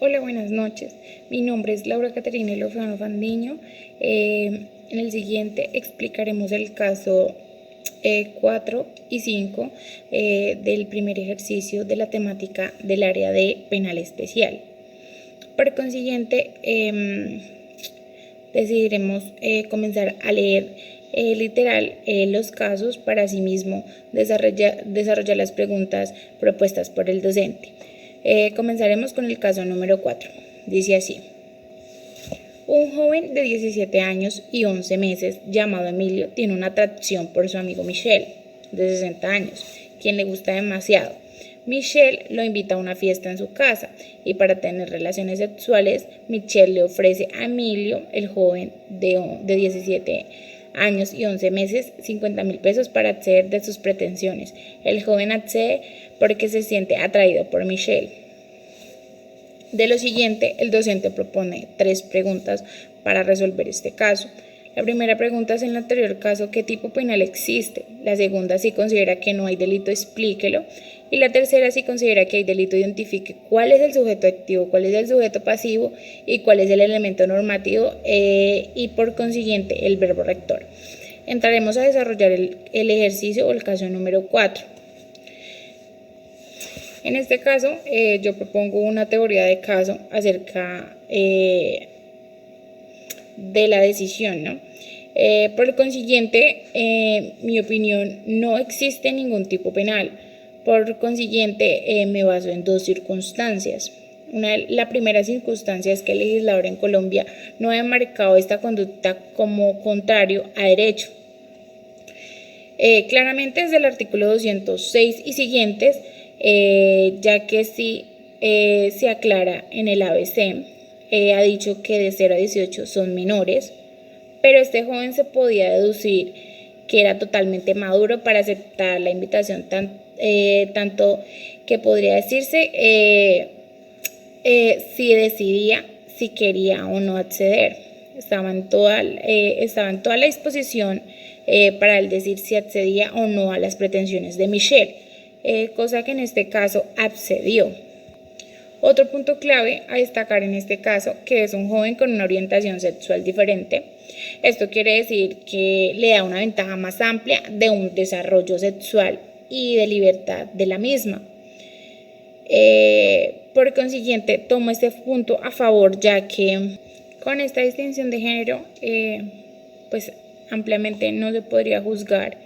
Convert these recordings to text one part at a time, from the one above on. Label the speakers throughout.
Speaker 1: Hola, buenas noches. Mi nombre es Laura Caterina Lozano Fandiño. En el siguiente explicaremos el caso 4 y 5 del primer ejercicio de la temática del área de penal especial. Por consiguiente, decidiremos comenzar a leer literal los casos para asimismo desarrollar las preguntas propuestas por el docente. Comenzaremos con el caso número 4. Dice así: un joven de 17 años y 11 meses llamado Emilio tiene una atracción por su amigo Michel, de 60 años, quien le gusta demasiado. Michel lo invita a una fiesta en su casa y para tener relaciones sexuales, Michel le ofrece a Emilio, el joven de 17 años y 11 meses, 50,000 pesos para acceder de sus pretensiones. El joven accede porque se siente atraído por Michel. De lo siguiente, el docente propone 3 preguntas para resolver este caso. La primera pregunta es: en el anterior caso, ¿qué tipo penal existe? La segunda, si considera que no hay delito, explíquelo. Y la tercera, si considera que hay delito, identifique cuál es el sujeto activo, cuál es el sujeto pasivo y cuál es el elemento normativo y por consiguiente el verbo rector. Entraremos a desarrollar el ejercicio o el caso número 4. En este caso, yo propongo una teoría de caso acerca de la decisión, ¿no? Por consiguiente, mi opinión, no existe ningún tipo penal. Por consiguiente, me baso en 2 circunstancias. La primera circunstancia es que el legislador en Colombia no ha marcado esta conducta como contrario a derecho. Claramente desde el artículo 206 y siguientes, ya que sí se aclara en el ABC, ha dicho que de 0 a 18 son menores, pero este joven se podía deducir que era totalmente maduro para aceptar la invitación, tanto que podría decirse si decidía si quería o no acceder. Estaba en toda la disposición para él decir si accedía o no a las pretensiones de Michel, cosa que en este caso accedió. Otro punto clave a destacar en este caso, que es un joven con una orientación sexual diferente. Esto quiere decir que le da una ventaja más amplia de un desarrollo sexual y de libertad de la misma. Por consiguiente, tomo este punto a favor, ya que con esta distinción de género, pues ampliamente no se podría juzgar,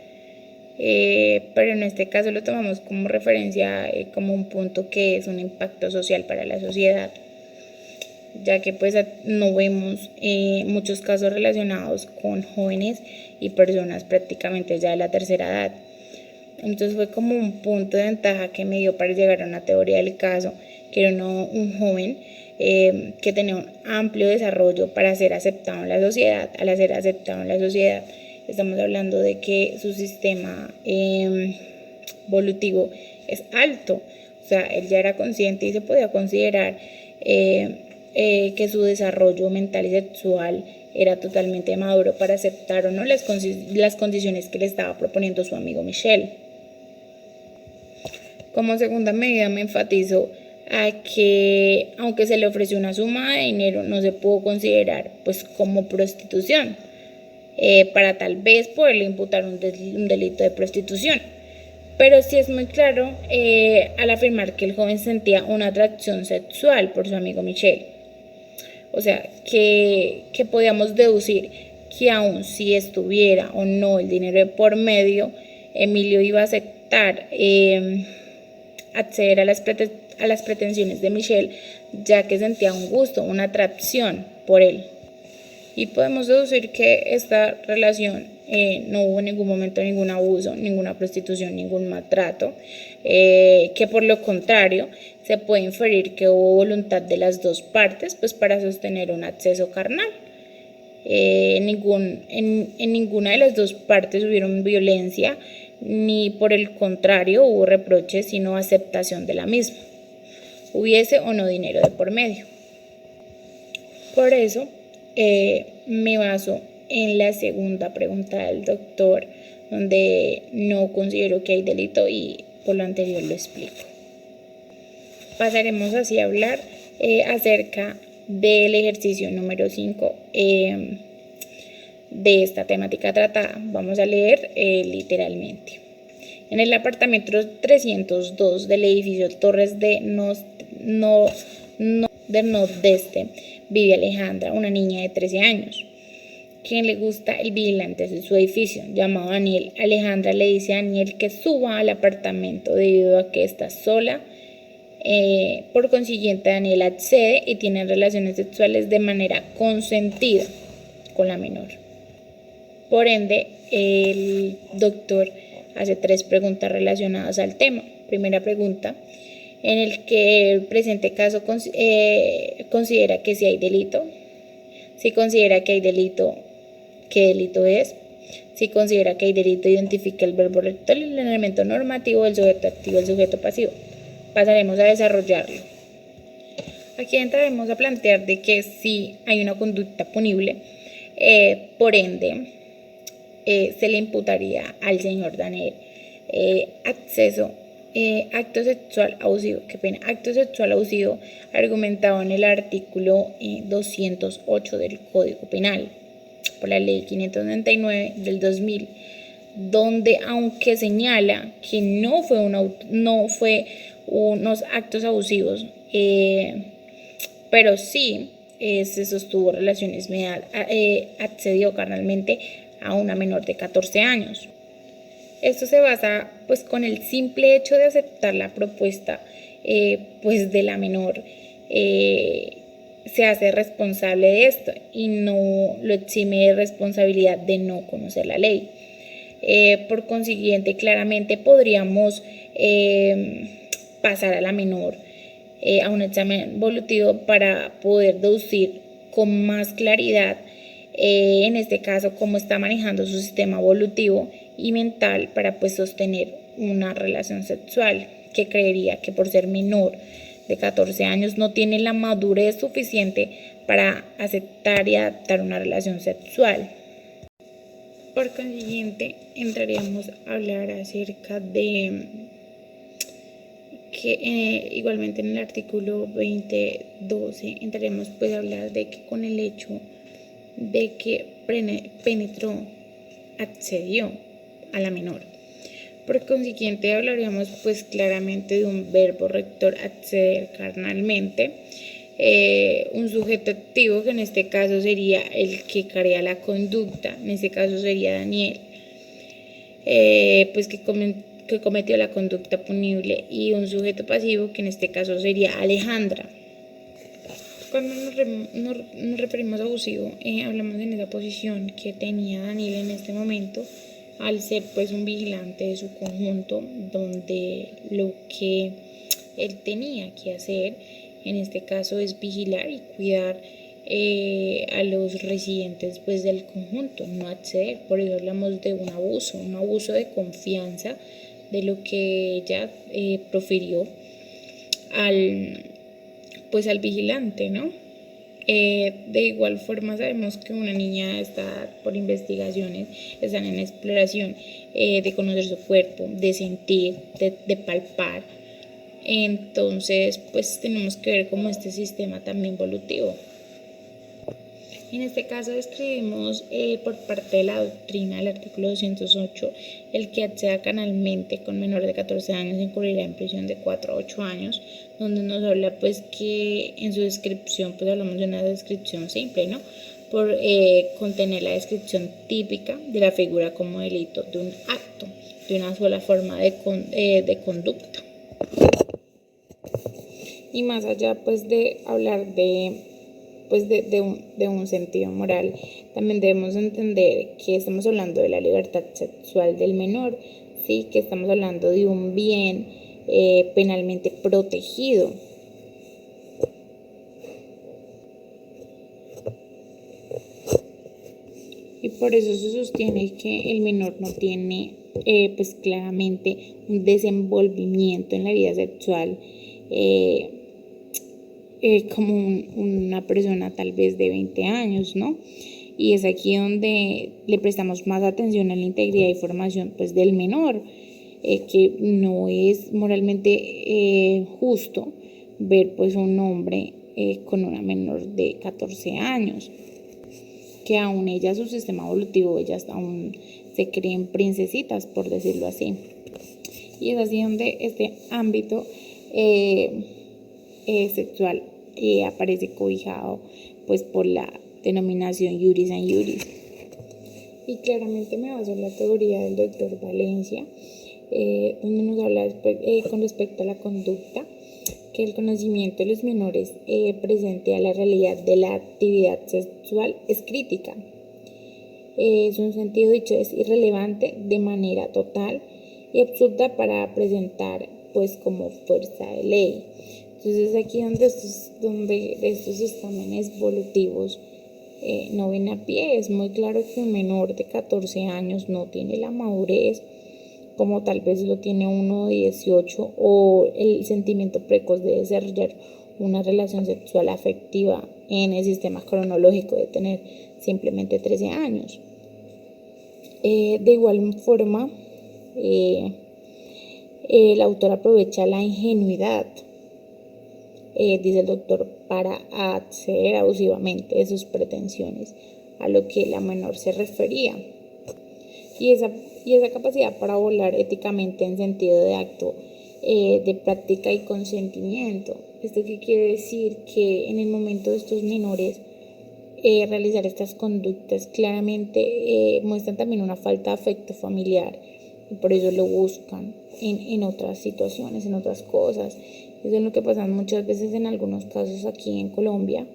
Speaker 1: pero en este caso lo tomamos como referencia, como un punto que es un impacto social para la sociedad, ya que pues no vemos muchos casos relacionados con jóvenes y personas prácticamente ya de la tercera edad. Entonces fue como un punto de ventaja que me dio para llegar a una teoría del caso, que era un joven que tenía un amplio desarrollo para ser aceptado en la sociedad. Al ser aceptado en la sociedad, estamos hablando de que su sistema volutivo es alto. O sea, él ya era consciente y se podía considerar que su desarrollo mental y sexual era totalmente maduro para aceptar o no las condiciones que le estaba proponiendo su amigo Michel. Como segunda medida, me enfatizo a que aunque se le ofreció una suma de dinero, no se pudo considerar pues como prostitución, para tal vez poderle imputar un delito de prostitución. Pero sí es muy claro al afirmar que el joven sentía una atracción sexual por su amigo Michel. O sea, que podíamos deducir que aun si estuviera o no el dinero de por medio, Emilio iba a aceptar acceder a las pretensiones de Michel, ya que sentía un gusto, una atracción por él. Y podemos deducir que esta relación no hubo en ningún momento ningún abuso, ninguna prostitución, ningún maltrato, que por lo contrario se puede inferir que hubo voluntad de las dos partes pues para sostener un acceso carnal. En ninguna de las dos partes hubieron violencia, ni por el contrario hubo reproches, sino aceptación de la misma, hubiese o no dinero de por medio. Por eso me baso en la segunda pregunta del doctor, donde no considero que hay delito y por lo anterior lo explico. Pasaremos así a hablar acerca del ejercicio número 5 de esta temática tratada. Vamos a leer literalmente. En el apartamento 302 del edificio Torres de del Nordeste vive Alejandra, una niña de 13 años, quien le gusta el vigilante de su edificio, llamado Daniel. Alejandra le dice a Daniel que suba al apartamento debido a que está sola. Por consiguiente, Daniel accede y tiene relaciones sexuales de manera consentida con la menor. Por ende, el doctor hace 3 preguntas relacionadas al tema. Primera pregunta: en el que el presente caso considera que si hay delito. Si considera que hay delito, ¿qué delito es? Si considera que hay delito, identifica el verbo rector, el elemento normativo, el sujeto activo, el sujeto pasivo. Pasaremos a desarrollarlo. Aquí entraremos a plantear de que si hay una conducta punible, por ende, se le imputaría al señor Daniel acto sexual abusivo, acto sexual abusivo argumentado en el artículo 208 del Código Penal, por la ley 599 del 2000, donde aunque señala que no fue unos actos abusivos, pero sí se sostuvo relaciones, accedió carnalmente a una menor de 14 años. Esto se basa pues con el simple hecho de aceptar la propuesta pues de la menor, se hace responsable de esto y no lo exime de responsabilidad de no conocer la ley. Por consiguiente, claramente podríamos pasar a la menor a un examen evolutivo para poder deducir con más claridad, en este caso, cómo está manejando su sistema evolutivo y mental para pues sostener una relación sexual, que creería que por ser menor de 14 años no tiene la madurez suficiente para aceptar y adaptar una relación sexual. Por consiguiente, entraríamos a hablar acerca de que igualmente en el artículo 2012 entraremos pues a hablar de que con el hecho de que penetró, accedió a la menor. Por consiguiente, hablaríamos pues claramente de un verbo rector, acceder carnalmente, un sujeto activo, que en este caso sería el que crea la conducta, en este caso sería Daniel, pues que cometió la conducta punible, y un sujeto pasivo, que en este caso sería Alejandra. Cuando nos referimos a abusivo, hablamos en esa posición que tenía Daniel en este momento, al ser pues un vigilante de su conjunto, donde lo que él tenía que hacer en este caso es vigilar y cuidar a los residentes pues del conjunto, no acceder. Por eso hablamos de un abuso de confianza de lo que ella profirió al vigilante, ¿no? De igual forma sabemos que una niña está por investigaciones, están en exploración de conocer su cuerpo, de sentir, de palpar. Entonces pues tenemos que ver cómo este sistema también evolutivo. En este caso describimos por parte de la doctrina del artículo 208, el que acceda canalmente con menor de 14 años incurrirá en prisión de 4 a 8 años, donde nos habla pues que en su descripción pues hablamos de una descripción simple, ¿no? Por contener la descripción típica de la figura como delito de un acto, de una sola forma de conducta. Y más allá pues de hablar de un sentido moral, también debemos entender que estamos hablando de la libertad sexual del menor, ¿sí? Que estamos hablando de un bien penalmente protegido. Y por eso se sostiene que el menor no tiene pues claramente un desenvolvimiento en la vida sexual como una persona tal vez de 20 años, ¿no? Y es aquí donde le prestamos más atención a la integridad y formación pues del menor, que no es moralmente justo ver pues un hombre con una menor de 14 años, que aún ella, su sistema evolutivo, ellas aún se creen princesitas, por decirlo así. Y es así donde este ámbito sexual aparece cobijado pues por la denominación iuris and iuris. Y claramente me baso en la teoría del doctor Valencia, donde nos habla con respecto a la conducta, que el conocimiento de los menores presente a la realidad de la actividad sexual es crítica. Es un sentido dicho, es irrelevante de manera total y absurda para presentar pues como fuerza de ley. Entonces aquí donde estos exámenes evolutivos no ven a pie, es muy claro que un menor de 14 años no tiene la madurez como tal vez lo tiene uno de 18 o el sentimiento precoz de desarrollar una relación sexual afectiva en el sistema cronológico de tener simplemente 13 años. De igual forma, el autor aprovecha la ingenuidad, dice el doctor, para acceder abusivamente de sus pretensiones a lo que la menor se refería. Y esa capacidad para volar éticamente en sentido de acto, de práctica y consentimiento. ¿Esto qué quiere decir? Que en el momento de estos menores realizar estas conductas claramente muestran también una falta de afecto familiar y por eso lo buscan en otras situaciones, en otras cosas. Eso es lo que pasa muchas veces en algunos casos aquí en Colombia,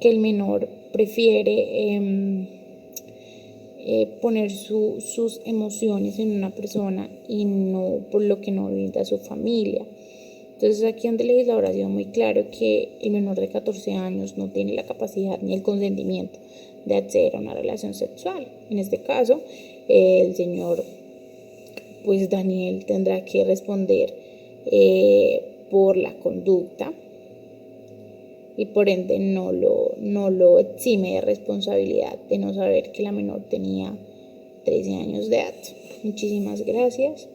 Speaker 1: que el menor prefiere poner sus emociones en una persona y no por lo que no brinda a su familia. Entonces aquí donde el legislador ha sido muy claro que el menor de 14 años no tiene la capacidad ni el consentimiento de acceder a una relación sexual. En este caso, el señor pues Daniel tendrá que responder por la conducta y por ende no lo exime de responsabilidad de no saber que la menor tenía 13 años de edad. Muchísimas gracias.